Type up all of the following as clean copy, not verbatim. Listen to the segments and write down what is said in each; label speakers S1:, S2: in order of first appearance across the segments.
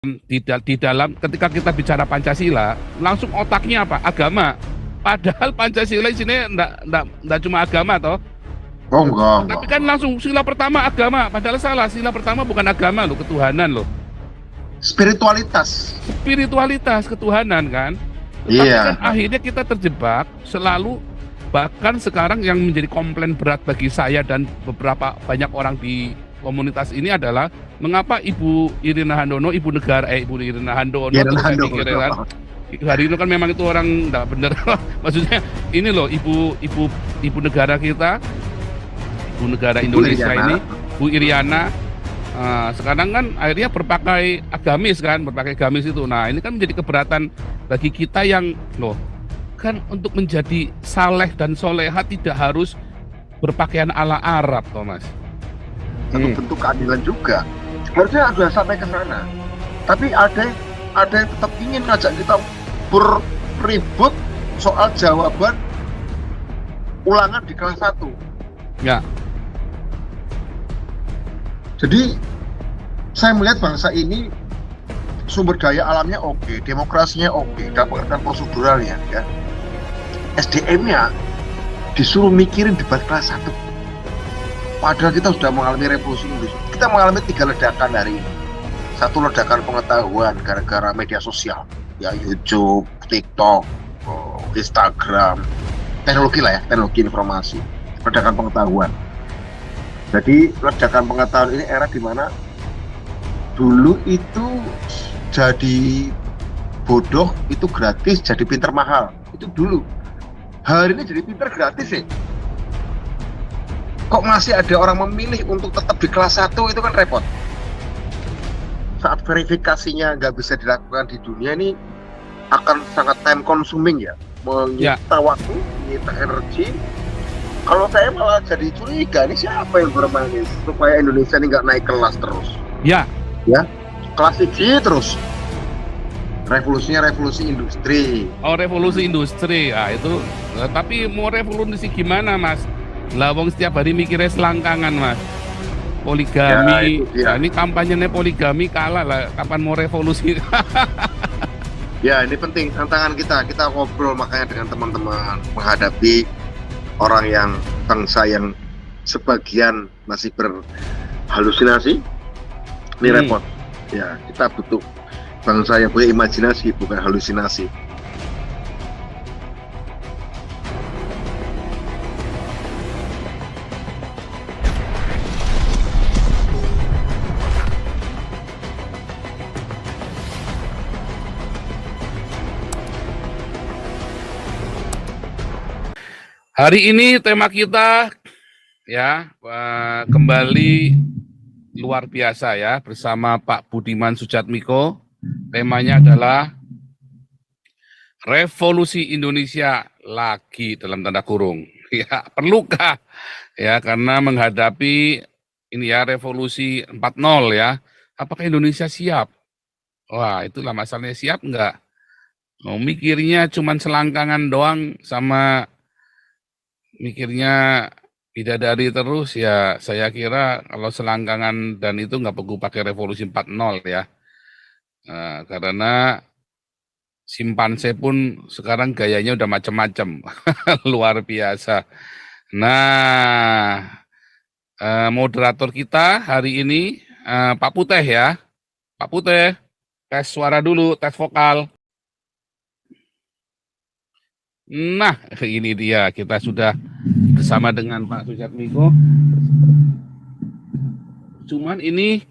S1: di dalam ketika kita bicara Pancasila, langsung otaknya apa? Agama. Padahal Pancasila di sini enggak cuma agama toh.
S2: Oh enggak,
S1: Tapi kan langsung sila pertama agama, padahal salah. Sila pertama bukan agama loh, ketuhanan loh.
S2: Spiritualitas.
S1: Spiritualitas ketuhanan kan. Tapi
S2: Iya.
S1: kan akhirnya kita terjebak selalu, bahkan sekarang yang menjadi komplain berat bagi saya dan beberapa banyak orang di komunitas ini adalah mengapa Ibu Irina Handono, Ibu Irina Handono,
S2: Irina
S1: terus saya
S2: Handono.
S1: pikir kan, hari itu kan memang itu orang enggak benar. Maksudnya ini loh ibu negara kita, ibu negara Indonesia
S2: Iriana.
S1: ini, Bu Iriana. Sekarang kan akhirnya berpakai gamis itu. Nah ini kan menjadi keberatan bagi kita yang loh kan untuk menjadi saleh dan soleha tidak harus berpakaian ala Arab, Thomas.
S2: Satu bentuk keadilan juga. Harusnya sudah sampai ke sana. Tapi ada yang tetap ingin ngajak kita berribut soal jawaban ulangan di kelas 1.
S1: Ya.
S2: Jadi saya melihat bangsa ini sumber daya alamnya oke, demokrasinya oke, dan proseduralnya ya. SDM-nya disuruh mikirin debat kelas 1. Padahal kita sudah mengalami revolusi industri. Kita mengalami 3 ledakan hari ini. 1 ledakan pengetahuan gara-gara media sosial, ya YouTube, TikTok, Instagram, teknologi lah ya, teknologi informasi, ledakan pengetahuan. Jadi ledakan pengetahuan ini era dimana dulu itu jadi bodoh itu gratis, jadi pinter mahal. Itu dulu. Hari ini jadi pinter gratis sih. Kok masih ada orang memilih untuk tetap di kelas 1, itu kan repot. Saat verifikasinya nggak bisa dilakukan di dunia ini akan sangat time consuming ya, menyita waktu, menyita energi. Kalau saya malah jadi curiga, ini siapa yang bermain supaya Indonesia ini nggak naik kelas terus? Ya, kelas 1 terus. Revolusinya revolusi industri.
S1: Oh, revolusi industri. Itu tapi mau revolusi gimana, Mas? Lah wong setiap hari mikirnya selangkangan, Mas. Poligami.
S2: Ya,
S1: ini kampanyenya poligami kalah lah. Kapan mau revolusi?
S2: Ya, ini penting tantangan kita ngobrol makanya dengan teman-teman menghadapi orang yang bangsa yang sebagian masih berhalusinasi. Ini repot. Ya, kita butuh bangsa yang punya imajinasi, bukan halusinasi.
S1: Hari ini tema kita ya kembali luar biasa ya bersama Pak Budiman Sujatmiko. Temanya adalah revolusi Indonesia lagi dalam tanda kurung. Ya, perlukah? Ya, karena menghadapi ini ya revolusi 4.0 ya. Apakah Indonesia siap? Wah, itulah masalahnya, siap enggak? Mikirnya cuman selangkangan doang sama mikirnya bidadari terus ya. Saya kira kalau selangkangan dan itu nggak perlu pakai revolusi 4.0 ya. Karena simpanse pun sekarang gayanya udah macam-macam. Luar biasa. Nah, moderator kita hari ini Pak Puteh ya. Pak Puteh, tes suara dulu, tes vokal. Nah, ini dia, kita sudah bersama dengan Pak Sujatmiko. Cuman ini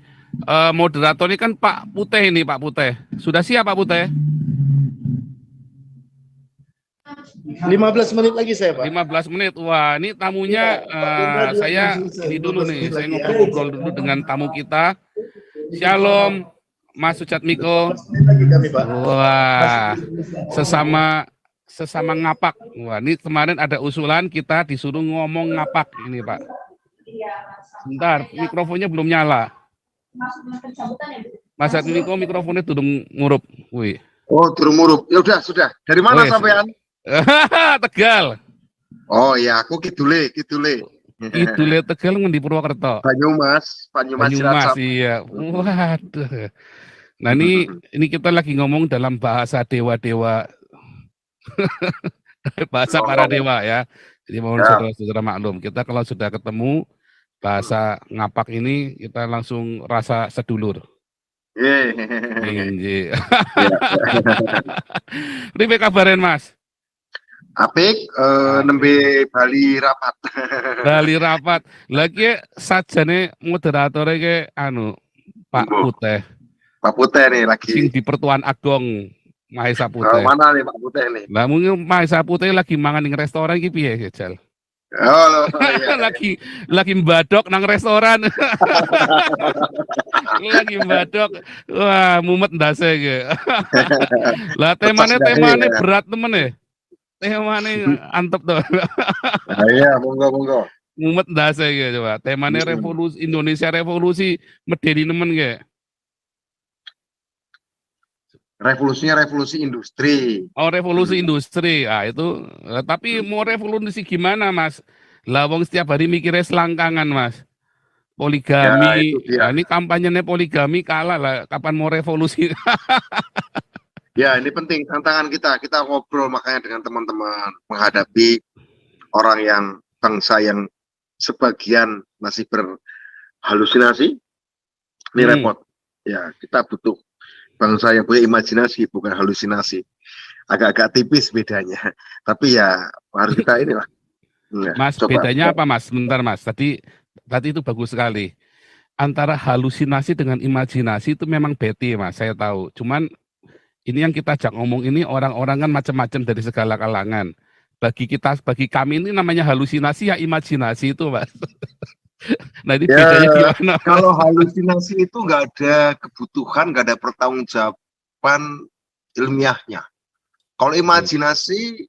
S1: moderatornya kan Pak Puteh ini, Pak Puteh. Sudah siap Pak Puteh?
S3: 15 menit lagi saya, Pak.
S1: 15 menit. Wah, ini tamunya saya ini dulu nih, saya ngobrol-ngobrol dulu dengan tamu kita. Shalom, Mas Sujatmiko. Wah, sesama ngapak. Wah, ini kemarin ada usulan kita disuruh ngomong ngapak ini, Pak. Bentar, mikrofonnya belum nyala. Mas Sujatmiko mikrofonnya tudung ngurup. Wih.
S2: Oh, durung murup. Ya udah, sudah. Dari mana sampean?
S1: Tegal.
S2: Oh ya, aku kidule.
S1: Kidule Tegal ngendi Purwokerto.
S2: Banyumas
S1: Iya. Waduh. Nah ini kita lagi ngomong dalam bahasa dewa-dewa, bahasa para
S2: Ngomong.
S1: dewa ya. Jadi mohon
S2: Ya.
S1: saudara-saudara maklum, kita kalau sudah ketemu bahasa ngapak ini kita langsung rasa sedulur. Inji.
S2: Ya.
S1: Ribe kabarin Mas?
S2: Apik, nembe Bali rapat.
S1: Bali rapat. Lagi sajane moderatornya ke Pak Putih.
S2: Pak Putih nih lagi.
S1: Sing di Pertuan Agong Mahesa Putih.
S2: Mana nih Pak Putih nih?
S1: Lah mungkin Mahesa Putih lagi mangan di restoran iki piye Jal?
S2: Oh, iya.
S1: lagi mbadok nang restoran. Lagi mbadok. Wah, mumet ndase iki. Lah temane berat temen ya. Temane antep tuh.
S2: Iya, monggo.
S1: Mumet ndase iki coba. Temane revolusi Indonesia revolusi medeni nemen ge.
S2: Revolusinya revolusi industri.
S1: Oh, revolusi industri. Ah, itu tapi mau revolusi gimana, Mas? Lah wong setiap hari mikirnya selangkangan, Mas. Poligami.
S2: Ya,
S1: Nah, ini kampanyenya poligami kalah lah. Kapan mau revolusi?
S2: Ya, ini penting tantangan kita. Kita ngobrol makanya dengan teman-teman menghadapi orang yang bangsa yang sebagian masih berhalusinasi. Ini repot. Ya, kita butuh bangsa yang punya imajinasi, bukan halusinasi. Agak-agak tipis bedanya. Tapi ya harus kita inilah.
S1: Mas, coba. Bedanya apa Mas? Sebentar Mas. Tadi itu bagus sekali. Antara halusinasi dengan imajinasi itu memang beda Mas. Saya tahu. Cuman ini yang kita ajak ngomong ini orang-orang kan macam-macam dari segala kalangan. Bagi kami ini namanya halusinasi ya imajinasi itu Mas. Nah ini ya, bedanya gimana?
S2: Kalau halusinasi itu nggak ada kebutuhan, nggak ada pertanggungjawaban ilmiahnya. Kalau imajinasi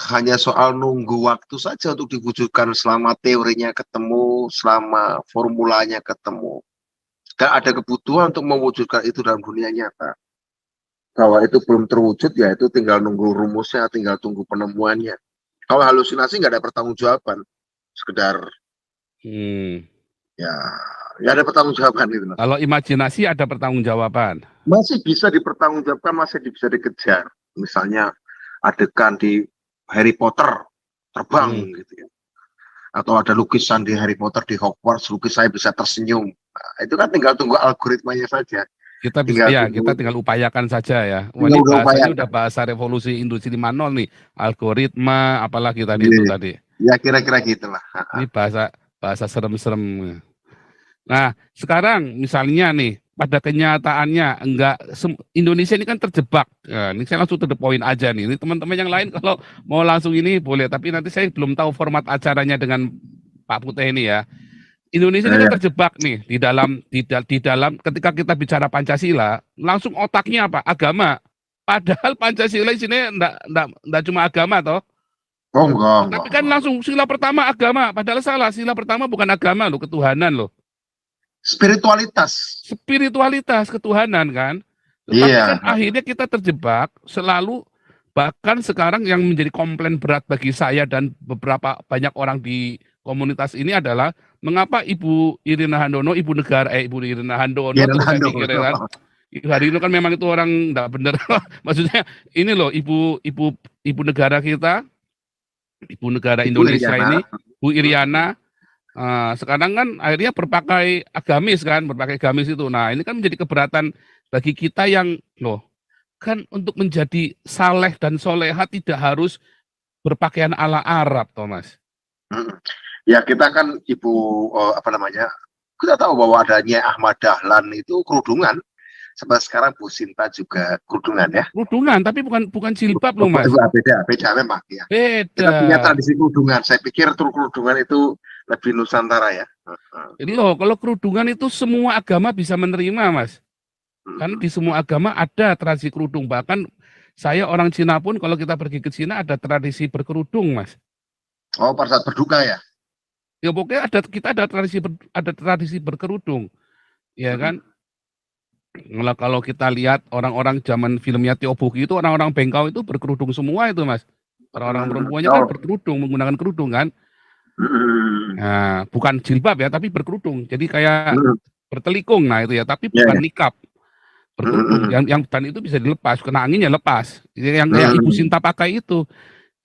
S2: hanya soal nunggu waktu saja untuk diwujudkan selama teorinya ketemu, selama formulanya ketemu. Dan ada kebutuhan untuk mewujudkan itu dalam dunia nyata. Kalau itu belum terwujud, ya itu tinggal nunggu rumusnya, tinggal tunggu penemuannya. Kalau halusinasi nggak ada pertanggungjawaban, sekedar ya ada pertanggungjawaban itu.
S1: Kalau imajinasi ada pertanggungjawaban.
S2: Masih bisa dipertanggungjawabkan, masih bisa dikejar. Misalnya adegan di Harry Potter terbang gitu ya. Atau ada lukisan di Harry Potter di Hogwarts, lukis saya bisa tersenyum. Nah, itu kan tinggal tunggu algoritmanya saja.
S1: Kita tinggal upayakan saja ya. Wah, ini bahasanya udah bahasa revolusi industri 5.0 nih. Algoritma, apalagi tadi itu tadi.
S2: Ya kira-kira gitulah.
S1: Ini bahasa serem-serem. Nah, sekarang misalnya nih, pada kenyataannya Indonesia ini kan terjebak. Nah, ini saya langsung to the point aja nih. Ini teman-teman yang lain kalau mau langsung ini boleh, tapi nanti saya belum tahu format acaranya dengan Pak Putih ini ya. Indonesia ini kan terjebak nih di dalam ketika kita bicara Pancasila, langsung otaknya apa? Agama. Padahal Pancasila di sini enggak cuma agama toh.
S2: Oh, enggak.
S1: Tapi kan langsung sila pertama agama, padahal salah. Sila pertama bukan agama loh, ketuhanan loh.
S2: Spiritualitas
S1: ketuhanan kan. Tapi kan akhirnya kita terjebak selalu, bahkan sekarang yang menjadi komplain berat bagi saya dan beberapa banyak orang di komunitas ini adalah mengapa Ibu Irina Handono, Ibu Irina Handono, hari ini kan memang itu orang enggak benar. Maksudnya ini loh ibu negara kita, ibu negara Indonesia ini, Bu Iriana. Sekarang kan akhirnya berpakai agamis itu. Nah ini kan menjadi keberatan bagi kita yang kan untuk menjadi saleh dan soleha tidak harus berpakaian ala Arab, Thomas.
S2: Ya kita kan kita tahu bahwa adanya Ahmad Dahlan itu kerudungan. Sampai sekarang Bu Sinta juga kerudungan ya.
S1: Kerudungan, tapi bukan jilbab loh Mas.
S2: Beda memang ya.
S1: Beda.
S2: Kita punya tradisi kerudungan. Saya pikir kerudungan itu lebih Nusantara ya.
S1: Jadi kalau kerudungan itu semua agama bisa menerima Mas. Kan di semua agama ada tradisi kerudung. Bahkan saya orang Cina pun kalau kita pergi ke Cina ada tradisi berkerudung Mas.
S2: Oh, pada saat berduka ya?
S1: Ya pokoknya kita ada tradisi berkerudung. Ya kan? Kalau kita lihat orang-orang zaman filmnya Tio Bogi itu orang-orang Bengkau itu berkerudung semua itu Mas. Orang-orang perempuannya kan berkerudung, menggunakan kerudung kan. Nah, bukan jilbab ya, tapi berkerudung. Jadi kayak bertelikung, nah itu ya, tapi bukan nikab. bertutung. Yang ban itu bisa dilepas, kena angin ya lepas. Yang kayak Ibu Sinta pakai itu.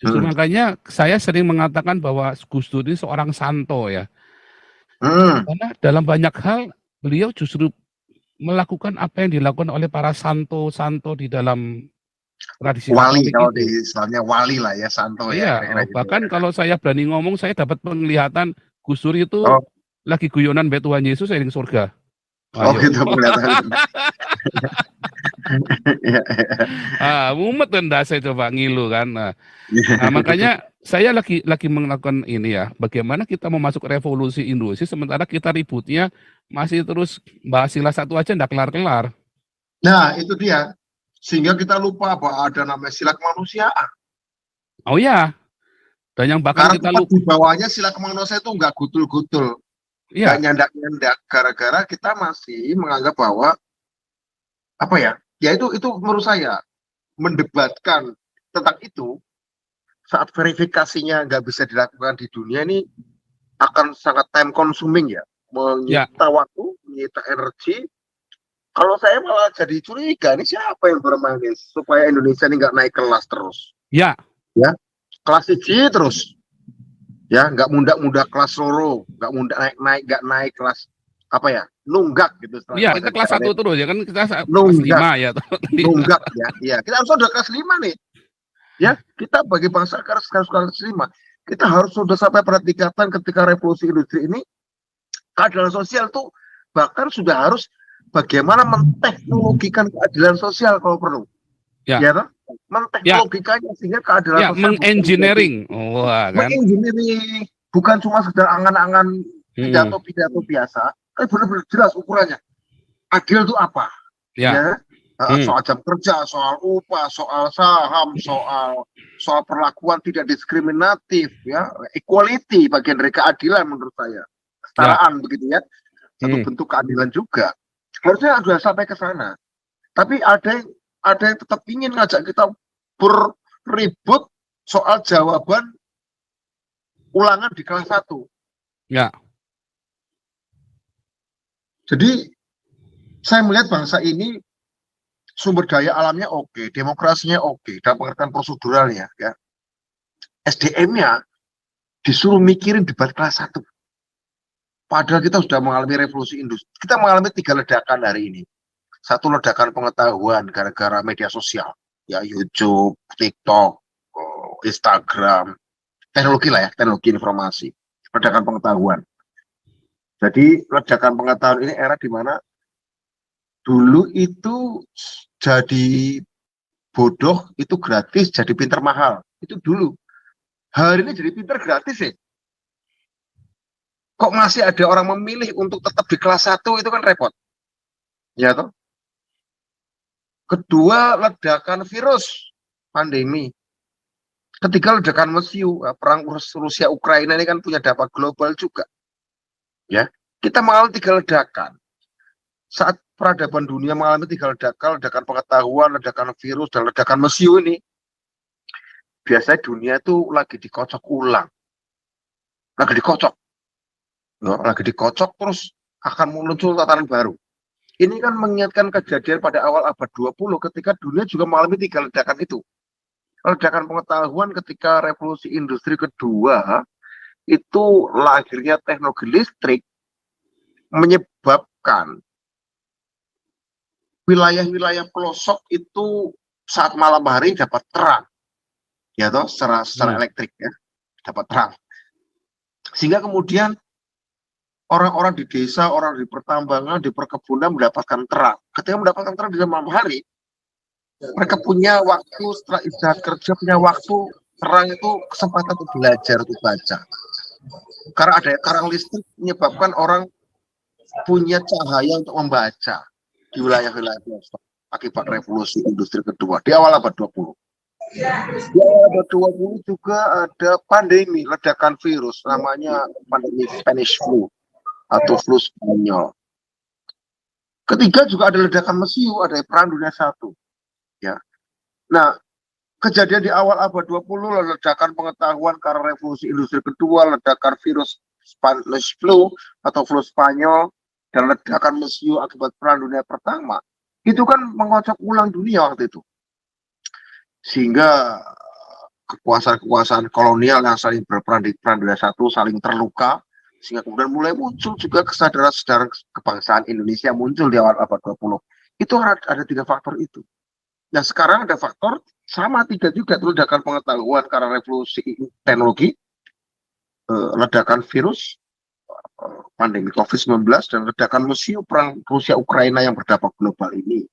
S1: Justru makanya saya sering mengatakan bahwa Gus Dur ini seorang santo ya. Karena dalam banyak hal beliau justru melakukan apa yang dilakukan oleh para santo-santo di dalam tradisi
S2: Wali,
S1: Katolik
S2: kalau
S1: itu.
S2: di istilahnya wali lah ya, santo ya,
S1: Iya,
S2: kira-kira gitu
S1: bahkan
S2: ya.
S1: kalau saya berani ngomong, saya dapat penglihatan Gus Dur itu
S2: Oh,
S1: lagi guyonan be Tuhan Yesus seiring surga.
S2: oh
S1: Ayo.
S2: gitu penglihatan. Iya,
S1: Mumet kan dah saya coba ngilu kan. Nah,
S2: iya.
S1: makanya saya lagi melakukan ini ya, bagaimana kita mau masuk revolusi industri sementara kita ributnya masih terus bahas sila satu aja ndak kelar-kelar.
S2: Nah, itu dia. Sehingga kita lupa bahwa ada namanya sila kemanusiaan.
S1: Oh ya, dan yang bahkan
S2: Karena
S1: kita
S2: tepat di bawahnya sila kemanusiaan itu nggak gutul-gutul, nggak
S1: ya,
S2: nyandak-nyandak, gara-gara kita masih menganggap bahwa apa ya? Ya itu menurut saya mendebatkan tentang itu saat verifikasinya nggak bisa dilakukan di dunia ini akan sangat time consuming ya,
S1: ya,
S2: menyita waktu, menyita energi. Kalau saya malah jadi curiga, ini siapa yang bermain supaya Indonesia ini nggak naik kelas terus,
S1: ya,
S2: ya kelas C terus, ya nggak muda kelas loro, nggak muda naik nggak naik kelas apa ya, nunggak gitu setelah
S1: ya
S2: bahasa
S1: kita kelas
S2: Jawa,
S1: satu terus ya kan kita kelas
S2: nunggak
S1: 5 ya.
S2: nunggak ya, iya kita harus udah kelas 5 nih, ya kita bagi bangsa harus kelas 5, kita harus sudah sampai pada tingkatan ketika revolusi industri ini keadilan sosial tuh bahkan sudah harus bagaimana menteknologikan keadilan sosial kalau perlu,
S1: Ya,
S2: ya toh?
S1: ya,
S2: Menteknologikannya sehingga keadilan
S1: ya,
S2: sosial
S1: mengengineering. Wah kan.
S2: mengengineering, bukan cuma sekedar angan-angan
S1: Hmm,
S2: pidato biasa, tapi benar-benar jelas ukurannya. Adil itu apa?
S1: ya,
S2: Ya,
S1: hmm,
S2: soal jam kerja, soal upah, soal saham, soal perlakuan tidak diskriminatif, ya, equality bagian dari keadilan menurut saya,
S1: ya,
S2: kesetaraan begitu ya, satu
S1: hmm,
S2: bentuk keadilan juga. Harusnya sudah sampai ke sana. Tapi ada yang tetap ingin ngajak kita berribut soal jawaban ulangan di kelas 1.
S1: ya,
S2: Jadi saya melihat bangsa ini sumber daya alamnya oke, demokrasinya oke, dalam pengertian proseduralnya, ya. SDM-nya disuruh mikirin debat kelas 1. Padahal kita sudah mengalami revolusi industri. Kita mengalami 3 ledakan hari ini. Satu ledakan pengetahuan gara-gara media sosial, ya YouTube, TikTok, Instagram, teknologi lah ya, teknologi informasi, ledakan pengetahuan. Jadi ledakan pengetahuan ini era di mana dulu itu jadi bodoh itu gratis, jadi pinter mahal. Itu dulu. Hari ini jadi pinter gratis ya. Kok masih ada orang memilih untuk tetap di kelas 1, itu kan repot. Ya toh. Kedua, ledakan virus pandemi. Ketiga, ledakan mesiu, perang Rusia Ukraina ini kan punya dampak global juga. Ya, kita mengalami 3 ledakan. Saat peradaban dunia mengalami 3 ledakan, ledakan pengetahuan, ledakan virus, dan ledakan mesiu ini, biasanya dunia itu lagi dikocok ulang. Lagi dikocok terus akan muncul tatanan baru. Ini kan mengingatkan kejadian pada awal abad 20 ketika dunia juga mengalami 3 ledakan itu. Ledakan pengetahuan ketika revolusi industri kedua, itu lahirnya teknologi listrik menyebabkan wilayah-wilayah pelosok itu saat malam hari dapat terang, ya toh, secara elektrik ya, dapat terang. Sehingga kemudian orang-orang di desa, orang di pertambangan, di perkebunan mendapatkan terang. Ketika mendapatkan terang di malam hari, mereka punya waktu setelah istirahat kerja, punya waktu terang itu kesempatan untuk belajar, untuk baca. Karena ada terang listrik menyebabkan orang punya cahaya untuk membaca di wilayah-wilayah pelosok akibat revolusi industri kedua di awal abad 20. Di awal abad 20 juga ada pandemi, ledakan virus, namanya pandemi Spanish flu atau flu Spanyol. Ketiga juga ada ledakan mesiu, ada perang dunia 1. Ya. Nah, kejadian di awal abad 20, ledakan pengetahuan karena revolusi industri kedua, ledakan virus Spanish flu atau flu Spanyol, dan ledakan mesiu akibat perang dunia pertama. Itu kan mengocok ulang dunia waktu itu. Sehingga kekuasaan-kekuasaan kolonial yang saling berperan di Perang Dunia I saling terluka, sehingga kemudian mulai muncul juga kesadaran kebangsaan Indonesia muncul di awal abad 20. Itu ada 3 faktor itu. Nah sekarang ada faktor sama 3 juga, ledakan pengetahuan karena revolusi teknologi, ledakan virus, pandemi COVID-19, dan ledakan perang Rusia-Ukraina yang berdampak global ini.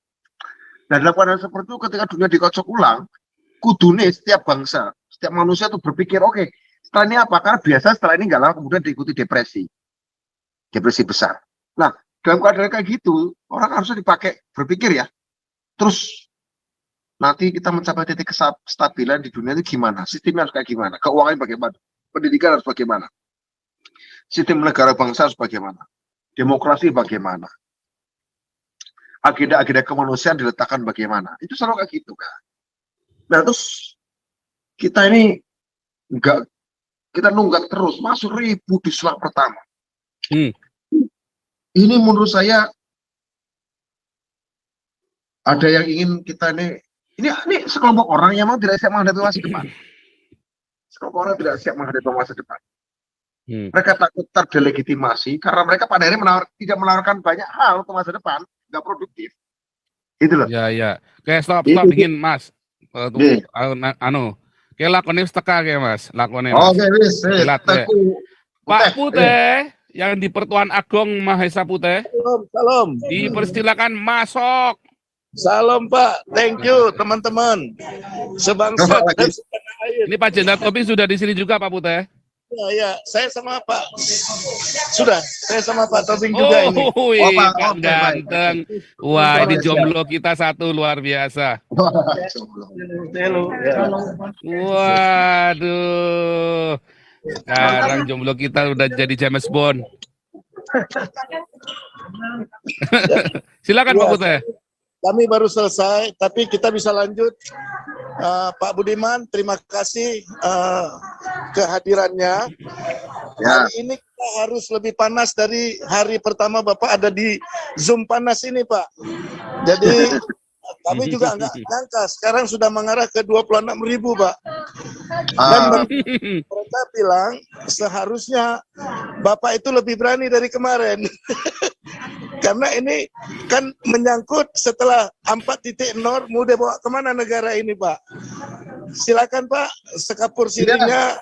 S2: Nah dalam keadaan seperti itu, ketika dunia dikocok ulang, kudune setiap bangsa, setiap manusia tuh berpikir, oke, setelah ini apa? Karena biasa setelah ini nggak lama kemudian diikuti depresi besar. Nah, dalam keadaan kayak gitu, orang harusnya dipakai berpikir ya. Terus nanti kita mencapai titik kestabilan di dunia itu gimana? Sistemnya harus kayak gimana? Keuangan bagaimana? Pendidikan harus bagaimana? Sistem negara bangsa harus bagaimana? Demokrasi bagaimana? Agenda-agenda kemanusiaan diletakkan bagaimana? Itu selalu kayak gitu kan. Nah terus kita ini kita nunggak terus, masuk 1000 di slot pertama. Ini menurut saya ada yang ingin kita ini sekelompok orang yang memang tidak siap menghadapi masa depan. Sekelompok orang tidak siap menghadapi masa depan. Mereka takut terdelegitimasi karena mereka pada akhirnya tidak menawarkan banyak hal untuk masa depan, nggak produktif. Itu loh.
S1: Ya. Kayak stop dingin Mas. Kayak lakonnya seteka kayak Mas, lakonnya Mas.
S2: Oke, wis.
S1: Pak Putih yang di Pertuan Agong Mahesa Putih.
S3: Salam.
S1: Dipersilakan masuk.
S3: Salam Pak, thank you teman-teman. Sebangsa dan setanah air.
S1: Ini Pak Jenderal Tobing sudah di sini juga Pak Putih.
S3: Ya, saya sama Pak. Saya sama Pak Tobing juga ini.
S1: Kang ganteng. Wah, ini jomblo kita satu luar biasa. Waduh. Sekarang jomblo kita udah jadi James Bond. Silakan Pak Putih.
S3: Kami baru selesai, tapi kita bisa lanjut. Pak Budiman, terima kasih kehadirannya. Hari ini kita harus lebih panas dari hari pertama Bapak ada di Zoom panas ini, Pak. Jadi kami juga nggak nyangka, sekarang sudah mengarah ke 26.000, Pak. Dan mereka bilang seharusnya Bapak itu lebih berani dari kemarin. Karena ini kan menyangkut setelah 4.0 mau dibawa kemana negara ini, Pak. Silakan Pak, sekapur sirinya.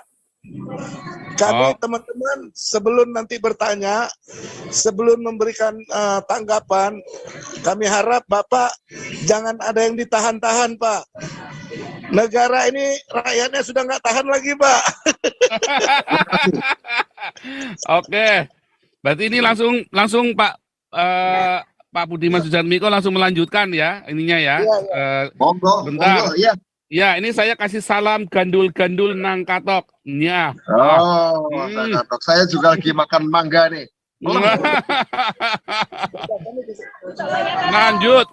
S3: Kami teman-teman sebelum nanti bertanya, sebelum memberikan tanggapan, kami harap Bapak jangan ada yang ditahan-tahan, Pak. Negara ini rakyatnya sudah nggak tahan lagi, Pak.
S1: Oke, berarti ini langsung Pak Pak Budiman Sujatmiko langsung melanjutkan ya ininya ya. Bentar. Ya, ini saya kasih salam gandul-gandul nang katok. Ya.
S2: Saya juga lagi makan mangga nih.
S1: Lanjut.